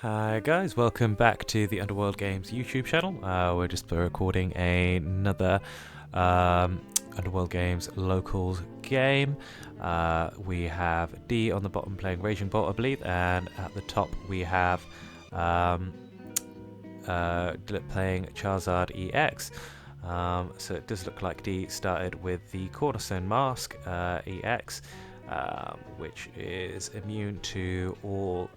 Hi guys, welcome back to the Underworld Games YouTube channel. We're just recording another Underworld Games Locals game. We have D on the bottom playing Raging Bolt, I believe, and at the top we have Dilip playing Charizard EX. So it does look like D started with the Cornerstone Mask EX. Which is immune to all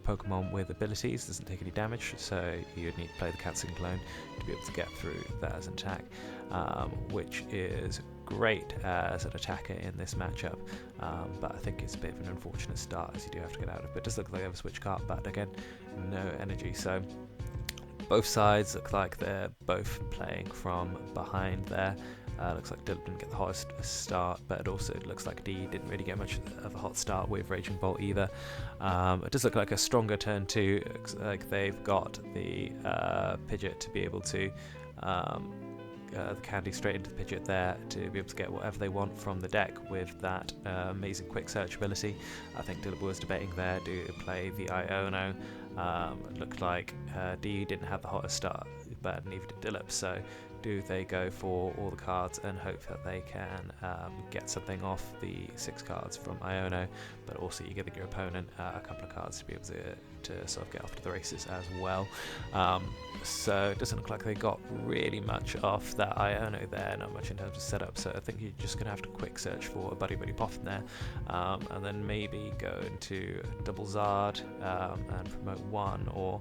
Pokemon with abilities, doesn't take any damage, so you'd need to play the Cancer Clone to be able to get through that as an attack, which is great as an attacker in this matchup, but I think it's a bit of an unfortunate start as you do have to get out of it. But it does look like they have a switch card, but again, no energy, so both sides look like they're both playing from behind there. Looks like Dylan didn't get the hottest start, but it also looks like D didn't really get much of a hot start with Raging Bolt either. It does look like a stronger turn too. Looks like they've got the Pidgeot to be able to the candy straight into the Pidgeot there to be able to get whatever they want from the deck with that amazing quick search ability. I think Dylan was debating there, do play the Iono. Looked like D didn't have the hottest start, but neither did Dilip, so do they go for all the cards and hope that they can get something off the 6 cards from Iono, but also you're giving your opponent a couple of cards to be able to sort of get off to the races as well. So it doesn't look like they got really much off that Iono there, not much in terms of setup, so I think you're just going to have to quick search for a Buddy Poff in there, and then maybe go into Double Zard and promote one, or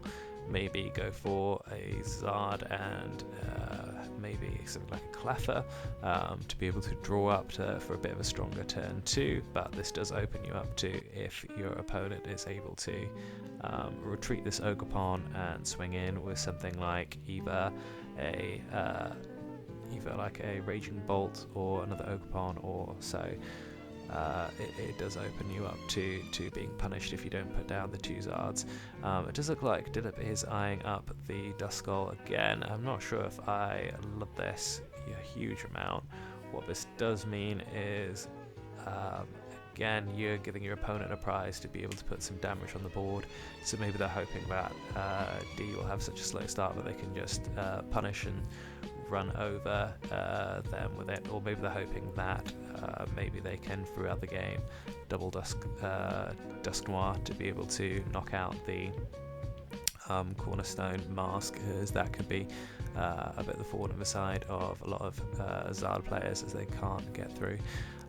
maybe go for a Zard and maybe something like a Cleffer to be able to draw up for a bit of a stronger turn too, but this does open you up to if your opponent is able to retreat this Ogerpon and swing in with something like either a Raging Bolt or another Ogerpon or so. It does open you up to being punished if you don't put down the 2 Zards. It does look like Dilip is eyeing up the Duskull again. I'm not sure if I love this a huge amount. What this does mean is, again, you're giving your opponent a prize to be able to put some damage on the board. So maybe they're hoping that D will have such a slow start that they can just punish and run over them with it, or maybe they're hoping that maybe they can throughout the game double Dusk Noir to be able to knock out the Cornerstone Mask, as that could be a bit of the forward and the side of a lot of Zard players as they can't get through.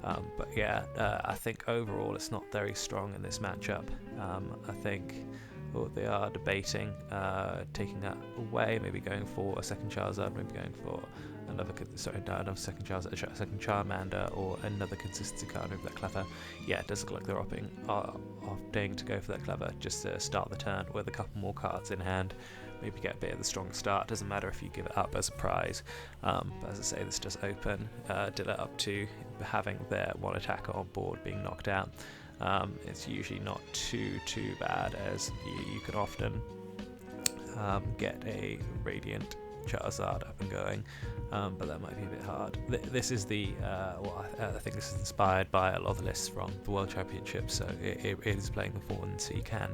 But yeah, I think overall it's not very strong in this matchup. I think they are debating taking that away, maybe going for a second Charizard, maybe going for another second Charizard, a second Charmander, or another consistency card over that Cleffer. Yeah, it does look like they're opting to go for that Clever just to start the turn with a couple more cards in hand. Maybe get a bit of the strong start. Doesn't matter if you give it up as a prize. But as I say, this does open Dilla up to having their one attacker on board being knocked out. It's usually not too bad, as you can often get a Radiant Charizard up and going, but that might be a bit hard. This is the I think this is inspired by a lot of the lists from the World Championship, so it is playing the Fawn, so you can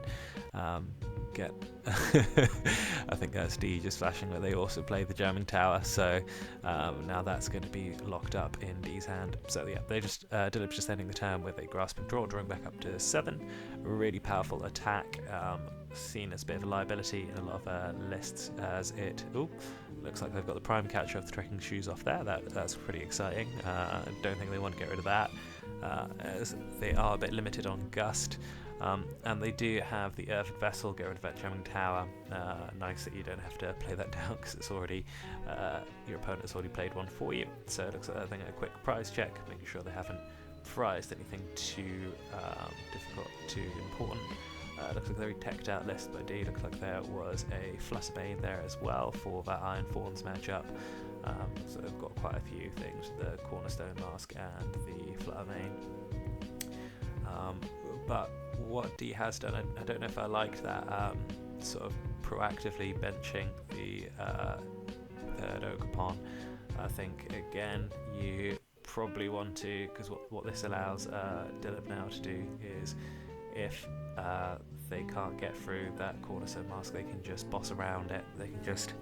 get I think that's D just flashing that they also play the Jamming Tower, so now that's going to be locked up in D's hand. So yeah, they just Dilip's just ending the turn with a Grasp and Draw, drawing back up to 7. Really powerful attack, seen as a bit of a liability in a lot of lists, as it looks like they've got the Prime Catcher of the Trekking Shoes off there. That's pretty exciting. Don't think they want to get rid of that, as they are a bit limited on Gust. And they do have the Earth Vessel, get rid of that Jamming Tower. Nice that you don't have to play that down because it's already your opponent's already played one for you. So it looks like they're having a quick prize check, making sure they haven't prized anything too difficult, too important. Looks like a very teched out list, but indeed looks like there was a Fluttermane there as well for that Iron Fawns matchup. So they've got quite a few things, the Cornerstone Mask and the Fluttermane. But what D has done, I don't know if I liked that sort of proactively benching the third Ogerpon. I think again you probably want to, because what this allows Dylan now to do is, if they can't get through that Cornerstone Mask, they can just boss around it. They can just,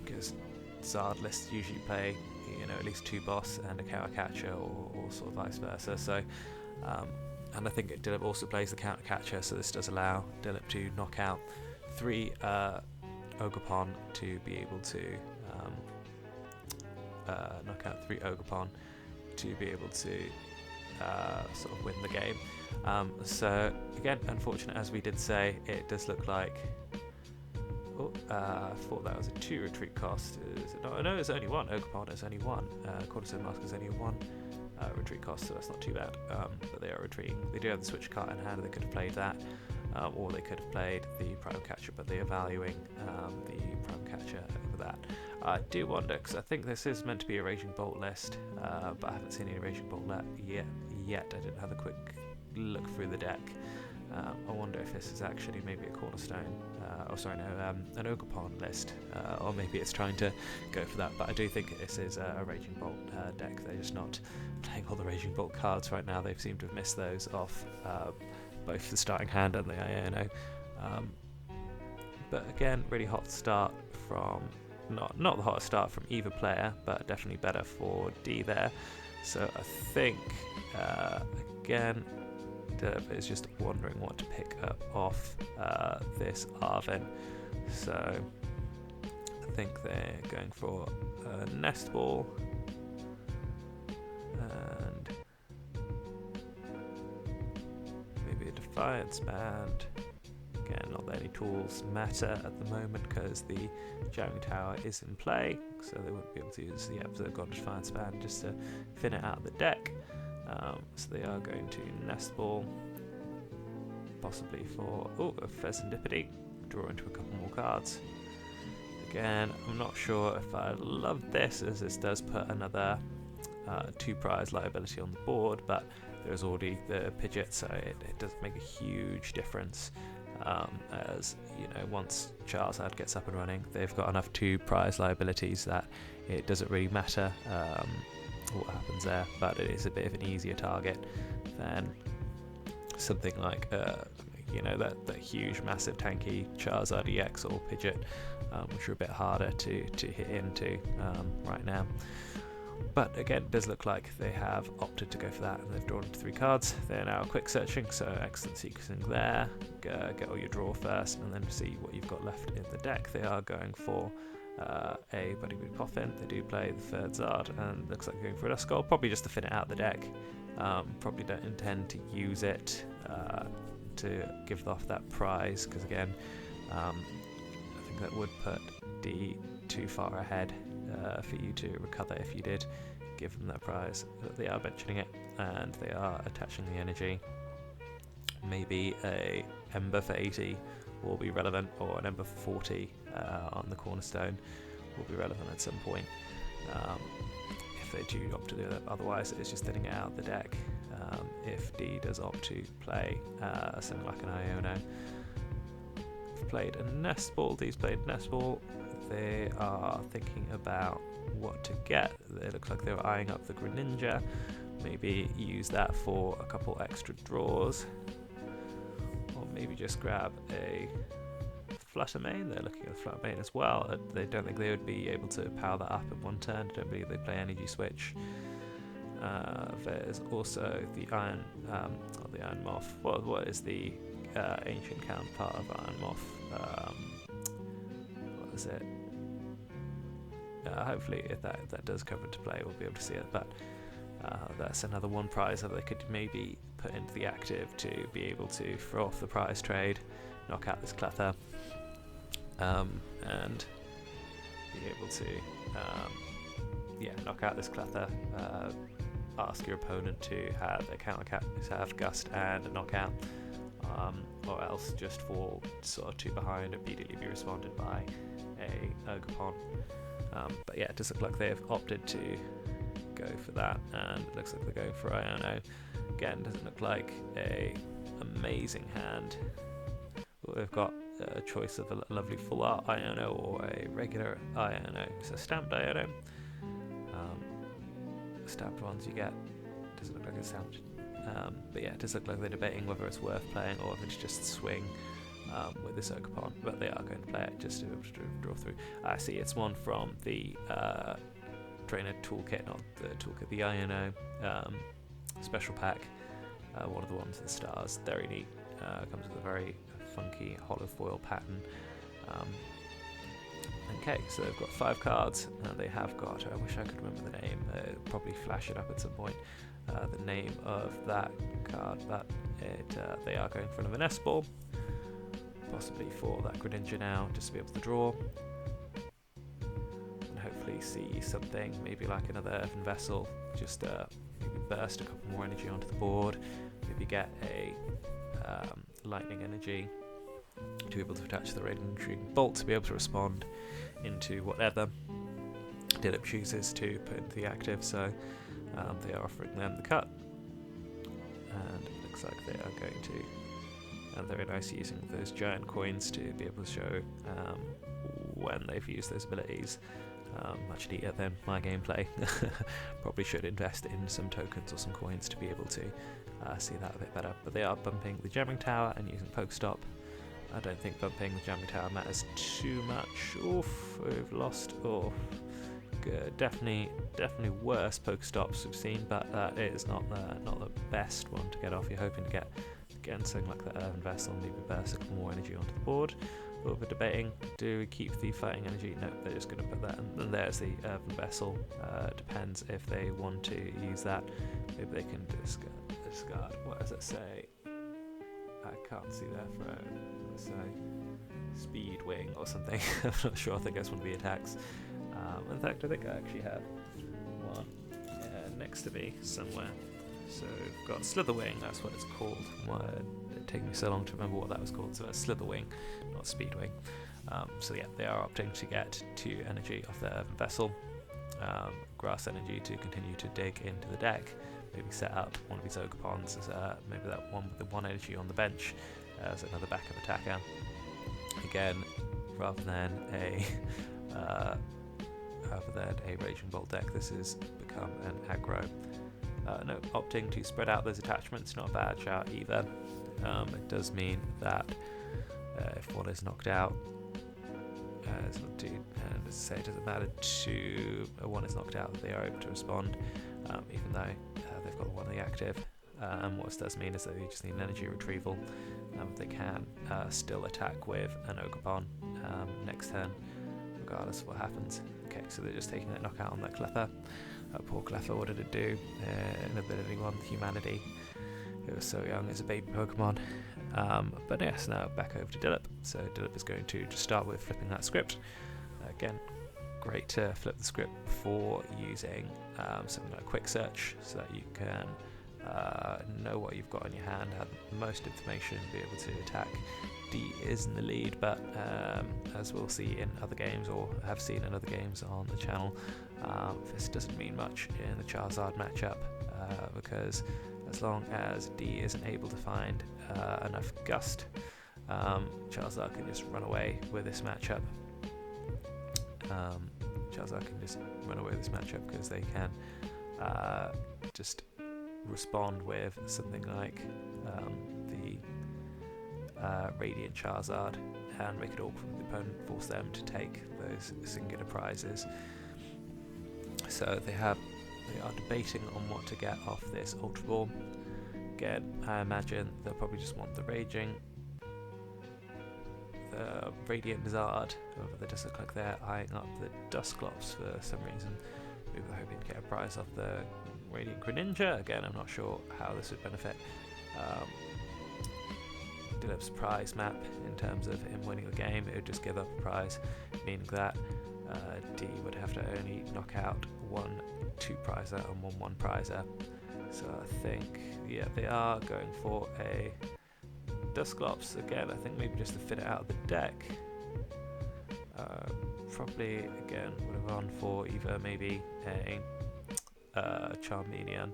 because Zard lists usually play, at least 2 boss and a counter catcher, or sort of vice versa. So, and I think Dilip also plays the counter catcher, so this does allow Dilip to knock out 3 Ogerpon to be able to sort of win the game. So again, unfortunate, as we did say, it does look like. I thought that was a 2 retreat cost. Is it not? No, it's only 1. Ogerpon is only 1. Cornerstone Mask is only 1 retreat cost, so that's not too bad. But they are retreating. They do have the switch card in hand. They could have played that, or they could have played the Prime Catcher, but they are valuing the Prime Catcher over that. I do wonder, because I think this is meant to be a Raging Bolt list, but I haven't seen any Raging Bolt yet. I didn't have a quick look through the deck. I wonder if this is actually maybe a Cornerstone, an Ogerpon list, or maybe it's trying to go for that. But I do think this is a Raging Bolt deck. They're just not playing all the Raging Bolt cards right now. They seem to have missed those off both the starting hand and the Iono. But again, really hot start from, not the hottest start from either player, but definitely better for D there. So I think, again, Dilip is just wondering what to pick up off this Arven. So I think they're going for a Nest Ball and maybe a Defiance Band. Again, not that any tools matter at the moment because the Jamming Tower is in play, so they wouldn't be able to use the They've got a Defiance Band just to thin it out of the deck. So they are going to Nest Ball, possibly for a Pheasantipity, draw into a couple more cards. Again, I'm not sure if I love this, as this does put another 2 prize liability on the board, but there's already the Pidgeot, so it doesn't make a huge difference. As once Charizard gets up and running, they've got enough 2 prize liabilities that it doesn't really matter what happens there, but it is a bit of an easier target than something like that huge massive tanky Charizard EX or Pidgeot, which are a bit harder to hit into right now. But again, it does look like they have opted to go for that, and they've drawn 3 cards. They're now quick searching, so excellent sequencing there. Get all your draw first, and then see what you've got left in the deck. They are going for a Buddy Buddy Poffin. They do play the 3rd Zard, and looks like they're going for a Duskull, probably just to thin it out the deck. Probably don't intend to use it to give off that prize, because again, I think that would put D too far ahead for you to recover if you did give them that prize. But they are mentioning it, and they are attaching the energy. Maybe a Ember for 80 will be relevant, or an Ember for 40 on the Cornerstone will be relevant at some point, if they do opt to do that. Otherwise, it's just thinning it out the deck. If D does opt to play something like an Iono. I've played a Nest Ball. D's played Nest Ball. They are thinking about what to get. It looks like they're eyeing up the Greninja. Maybe use that for a couple extra draws, or maybe just grab a Fluttermane. They're looking at Fluttermane as well. They don't think they would be able to power that up in one turn. I don't believe they play Energy Switch. There's also the Iron Moth. What is the ancient counterpart of Iron Moth? What is it? Hopefully, if that does come into play, we'll be able to see it. But that's another 1 prize that they could maybe put into the active to be able to throw off the prize trade, knock out this Cleffa, and be able to knock out this Cleffa. Ask your opponent to have a counter have Gust and a knockout, or else just fall sort of 2 behind and immediately be responded by a Ogerpon. But yeah, it does look like they've opted to go for that, and it looks like they're going for Iono. Again, doesn't look like a amazing hand. Well, they've got a choice of a lovely full art Iono or a regular Iono. So stamped Iono. Stamped ones you get, doesn't look like a stamped But yeah, it does look like they're debating whether it's worth playing or if it's just swing with this Ogerpon, but they are going to play it just to be able to draw through. I see it's one from the trainer toolkit, not the toolkit, the INO special pack, one of the ones with the stars. Very neat. Comes with a very funky hollow foil pattern. Okay, so they've got 5 cards. They have got, I wish I could remember the name, probably flash it up at some point, the name of that card, but they are going for another nest ball, possibly for that Greninja now, just to be able to draw. And hopefully see something, maybe like another Earthen Vessel, just maybe burst a couple more energy onto the board, maybe get a lightning energy to be able to attach the Raging Bolt to be able to respond into whatever Dilip chooses to put into the active, so they are offering them the cut, and it looks like they are going to, and very nice using those giant coins to be able to show when they've used those abilities. Much neater than my gameplay. Probably should invest in some tokens or some coins to be able to see that a bit better, but they are bumping the Jamming Tower and using Pokestop. I don't think bumping the Jamming Tower matters too much. Oof, we've lost. Oh, good. Definitely worse Pokestops we've seen, but that is not the best one to get off. You're hoping to get again something like the Earthen Vessel, maybe burst a couple more energy onto the board. But we're debating: do we keep the fighting energy? No, they're just going to put that. And there's the Earthen Vessel. Depends if they want to use that. Maybe they can discard. What does it say? I can't see their throw. So Speed Wing or something. I'm not sure. I think that's one of the attacks. In fact, I think I actually have one next to me somewhere. So we've got Slither Wing. That's what it's called. Why it took me so long to remember what that was called. So that's Slither Wing, not Speed Wing. So yeah, they are opting to get 2 energy off their Vessel, grass energy to continue to dig into the deck. Maybe set up one of these Ogerpons as maybe that one with the 1 energy on the bench as another backup attacker. Again, rather than a Raging Bolt deck, this has become an aggro. No, opting to spread out those attachments, not a bad shout either. It does mean that if one is knocked out, and as I say, it doesn't matter to one is knocked out, they are able to respond, even though they've got one of the active. What this does mean is that they just need an energy retrieval. They can still attack with an Ogerpon next turn, regardless of what happens. Okay, so they're just taking that knockout on that Cleffa. Poor Cleffa, what did it do? An ability 1, Humanity. It was so young as a baby Pokemon. But yes, now back over to Dilip. So Dilip is going to just start with flipping that script. Again, great to flip the script before using something like Quick Search, so that you can know what you've got in your hand, have the most information, be able to attack. D is in the lead, but as we'll see in other games, or have seen in other games on the channel, this doesn't mean much in the Charizard matchup, because as long as D isn't able to find enough Gust, Charizard can just run away with this matchup. Because they can just respond with something like the Radiant Charizard and make it awkward for the opponent, force them to take those singular prizes. So they are debating on what to get off this Ultra Ball. Again, I imagine they'll probably just want the Radiant Zard, however they just look like they're eyeing up the Dusclops for some reason. Maybe they're hoping to get a prize off the Radiant Greninja. Again, I'm not sure how this would benefit Dilip's prize map in terms of him winning the game. It would just give up a prize, meaning that D would have to only knock out 1 2-prizer and 1 1-prizer. So I think, yeah, they are going for a Dusclops again. I think maybe just to fit it out of the deck. Probably again would have gone for either maybe a Charmeleon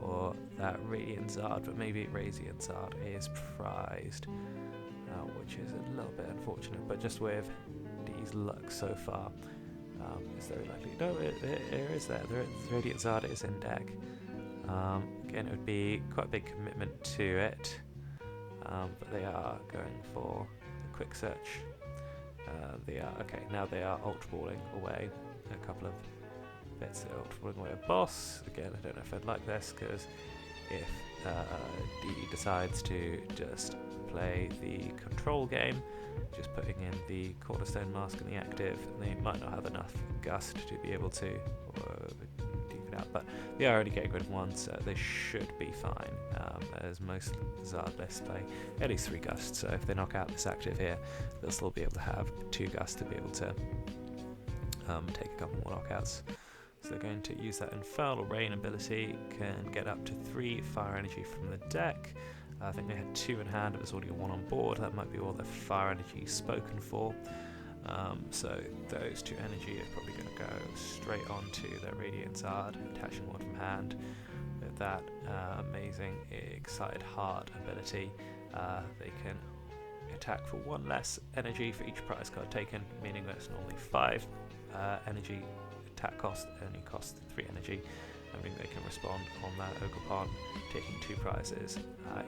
or that Radiant Zard, but maybe Radiant Zard is prized, which is a little bit unfortunate. But just with D's luck so far, it's very likely. No, it is there. The Radiant Zard is in deck. Again, it would be quite a big commitment to it, but they are going for the quick search. Now they are ultra balling away a couple of bits. They're ultra balling away a boss. Again, I don't know if I'd like this, because if D decides to just play the control game, just putting in the cornerstone mask in the active, they might not have enough gust to be able to duke it out, but they are already getting rid of one, so they should be fine, as most Zard lists play at least 3 gust, so if they knock out this active here, they'll still be able to have 2 gust to be able to take a couple more knockouts. So they're going to use that Infernal Rain ability, can get up to 3 fire energy from the deck. I think they had 2 in hand, it was already 1 on board, that might be all the fire energy spoken for. So those 2 energy are probably going to go straight onto their Radiant Zard, attaching 1 from hand. With that amazing Excited Heart ability, they can attack for 1 less energy for each prize card taken, meaning that it's normally 5 energy attack cost, only costs 3 energy. I mean, they can respond on that Ogerpon, taking 2 prizes,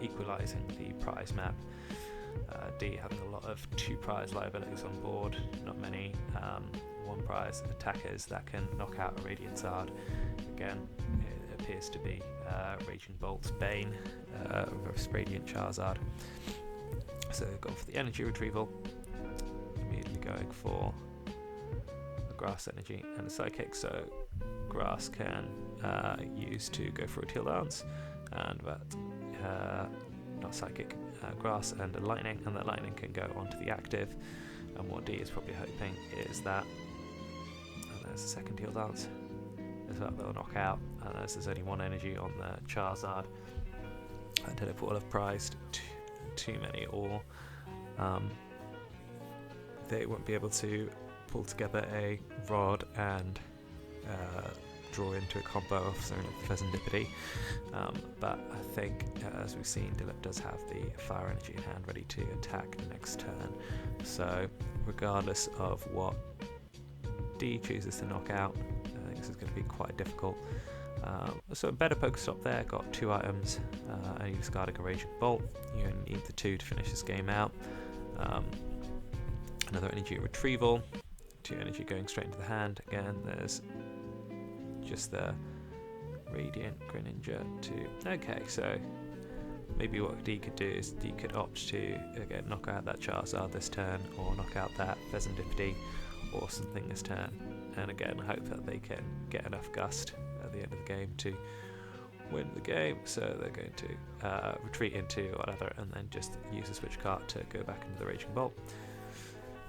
equalising the prize map. D having a lot of 2 prize liabilities on board, not many 1 prize attackers that can knock out a Radiant Zard. Again, it appears to be Raging Bolt's Bane versus Radiant Charizard. So they've gone for the energy retrieval, immediately going for a grass energy and a psychic, so grass can use to go for a teal dance, and that not psychic, grass and a lightning, and that lightning can go onto the active. And what D is probably hoping is that, and there's a second teal dance, is that they'll knock out, and as there's only 1 energy on the Charizard, I don't know if we'll have prized too many, or they won't be able to pull together a rod and draw into a combo of something like Pheasantipity, but I think, as we've seen, Dilip does have the fire energy in hand ready to attack next turn, so regardless of what D chooses to knock out, I think this is going to be quite difficult. So a better Pokestop there, got 2 items, only discarding a Raging Bolt. You only need the 2 to finish this game out. Another energy retrieval, 2 energy going straight into the hand. Again, there's just the Radiant Greninja to... Okay, so maybe what D could do is D could opt to, again, knock out that Charizard this turn, or knock out that Pheasantipity or something this turn, and again hope that they can get enough gust at the end of the game to win the game. So they're going to retreat into whatever and then just use a switch card to go back into the Raging Bolt.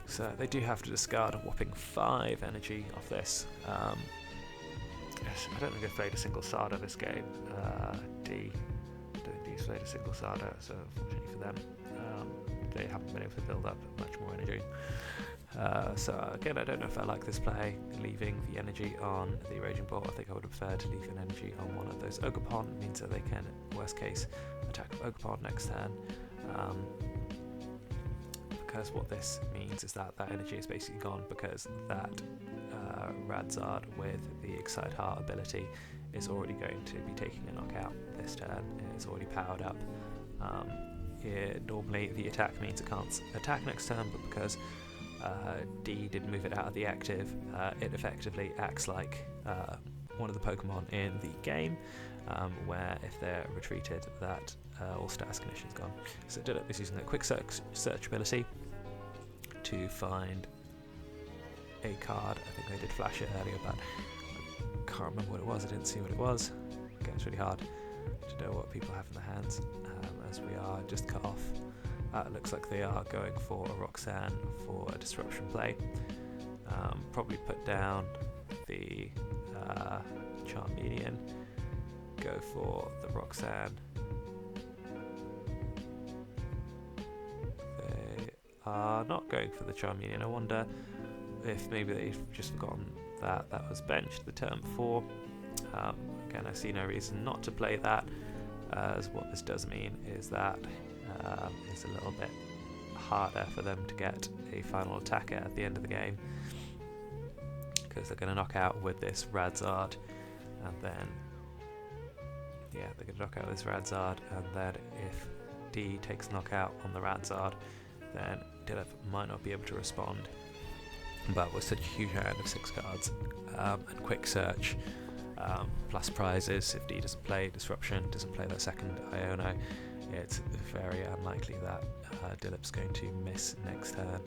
So they do have to discard a whopping 5 energy off this. Yes, I don't think they've played a single Sada this game. D, I don't think D's played a single Sada, so unfortunately for them, they haven't been able to build up much more energy. So again, I don't know if I like this play, leaving the energy on the Raging Bolt. I think I would prefer to leave an energy on one of those Ogerpon. It means that they can, worst case, attack Ogerpon next turn. Because what this means is that that energy is basically gone, because that Radzard with the Excited Heart ability is already going to be taking a knockout this turn. It's already powered up. Normally the attack means it can't attack next turn, but because D did move it out of the active, it effectively acts like one of the Pokemon in the game, where if they're retreated, that all status condition's gone. So Dilip is using that quick search ability to find a card. I think they did flash it earlier, but I can't remember what it was. I didn't see what it was. Again, it's really hard to know what people have in their hands, as we are just cut off. It looks like they are going for a Roxanne for a disruption play. Probably put down the Charmeleon, go for the Roxanne. They are not going for the Charmeleon. I wonder if maybe they've just forgotten that that was benched the turn before. Again, I see no reason not to play that, as what this does mean is that it's a little bit harder for them to get a final attacker at the end of the game, because they're going to knock out with this Radzard, and then yeah, they're going to knock out this Radzard, and then if D takes knockout on the Radzard, then Dilip might not be able to respond. But with such a huge hand of 6 cards, and quick search, plus prizes, if D doesn't play Disruption, doesn't play that second Iono, it's very unlikely that Dilip's going to miss next turn.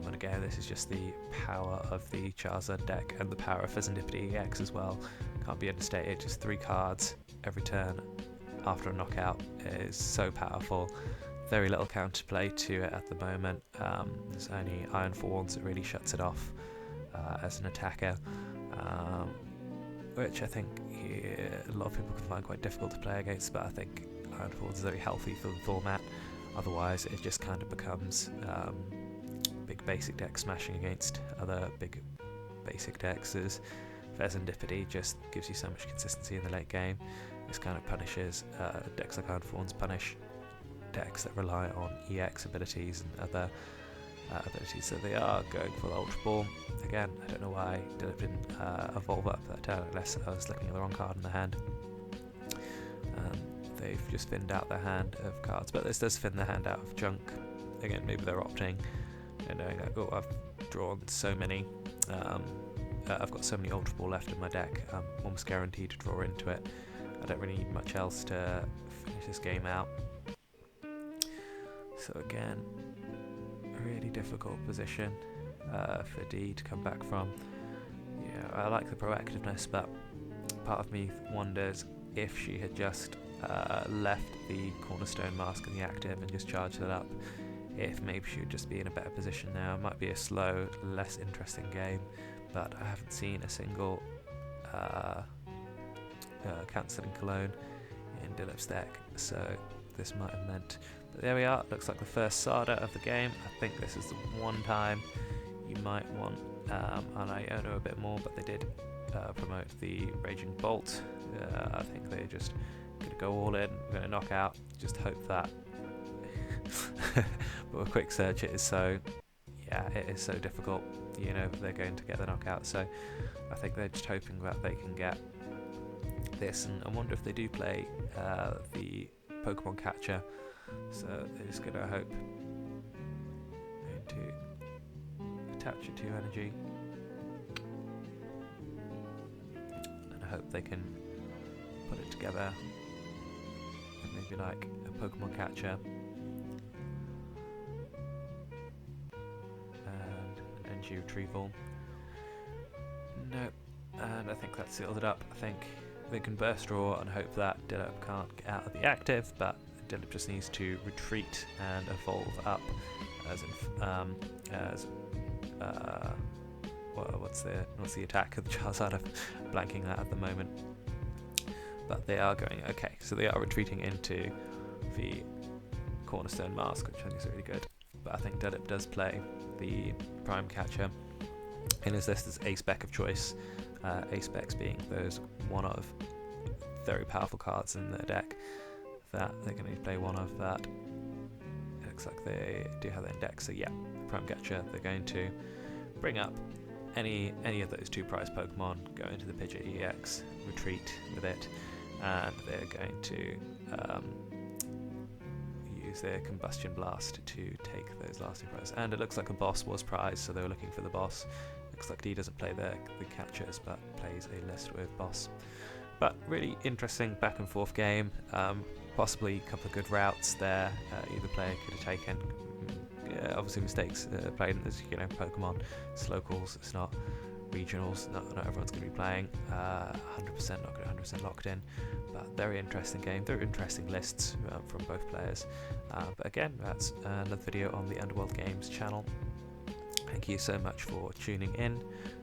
And again, this is just the power of the Charizard deck and the power of Serendipity EX as well. Can't be understated. Just 3 cards every turn after a knockout is so powerful. Very little counterplay to it at the moment. There's only Iron Thorns that really shuts it off as an attacker, which I think a lot of people can find quite difficult to play against, but I think Iron Thorns is very healthy for the format. Otherwise it just kind of becomes big basic deck smashing against other big basic decks. As Serendipity just gives you so much consistency in the late game. This kind of punishes decks like Iron Thorns punish decks that rely on EX abilities and other abilities, so they are going for the Ultra Ball. Again, I don't know why Dilip didn't evolve up that turn, unless I was looking at the wrong card in the hand. They've just thinned out their hand of cards, but this does thin the hand out of junk. Again, maybe they're opting, knowing like, oh, I've drawn so many, I've got so many Ultra Ball left in my deck, I'm almost guaranteed to draw into it. I don't really need much else to finish this game out. So again, a really difficult position for D to come back from. Yeah, I like the proactiveness, but part of me wonders if she had just left the Cornerstone Mask in the active and just charged it up, if maybe she would just be in a better position now. It might be a slow, less interesting game, but I haven't seen a single cancelling Cologne in Dilip's deck, so this might have meant. But there we are, looks like the first Sada of the game. I think this is the one time you might want an Iono a bit more, but they did promote the Raging Bolt. I think they just going to go all in, going to knock out, just hope that. But with quick search it is so, yeah, it is so difficult, you know, they're going to get the knockout, so I think they're just hoping that they can get this, and I wonder if they do play the Pokemon Catcher, so they're just going to hope to attach it to energy, and I hope they can put it together, and maybe like a Pokemon Catcher and an energy retrieval. Nope, and I think that seals it up. I think they can burst draw and hope that Dilip can't get out of the active, but Dilip just needs to retreat and evolve up as what's the attack of the Charizard? I'm blanking that at the moment. But they are going, okay, so they are retreating into the Cornerstone Mask, which I think is really good. But I think Dilip does play the Prime Catcher in his list as A-Spec of choice. A-Specs being those one of very powerful cards in their deck that they're going to play one of that. It looks like they do have their index, so yeah, Prime Catcher, they're going to bring up any of those 2 prize Pokemon, go into the Pidgeot EX, retreat with it, and they're going to use their Combustion Blast to take those last 2 prizes. And it looks like a boss was prized, so they were looking for the boss. Looks like D doesn't play the catchers, but plays a list with boss. But really interesting back and forth game. Possibly a couple of good routes there. Either player could have taken. Obviously mistakes played. As you know, Pokemon, it's locals. It's not regionals. Not everyone's going to be playing 100%. Not going to 100% locked in. But very interesting game. Very interesting lists from both players. But again, that's another video on the Underworld Games channel. Thank you so much for tuning in.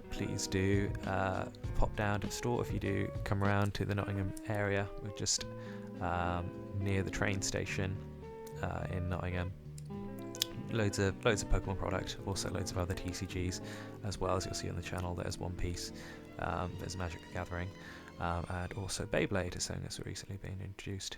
Please do pop down to the store if you do come around to the Nottingham area. We're just near the train station in Nottingham. Loads of Pokemon product, also loads of other TCGs as well. As you'll see on the channel, there's One Piece, there's Magic the Gathering, and also Beyblade is something that's recently been introduced.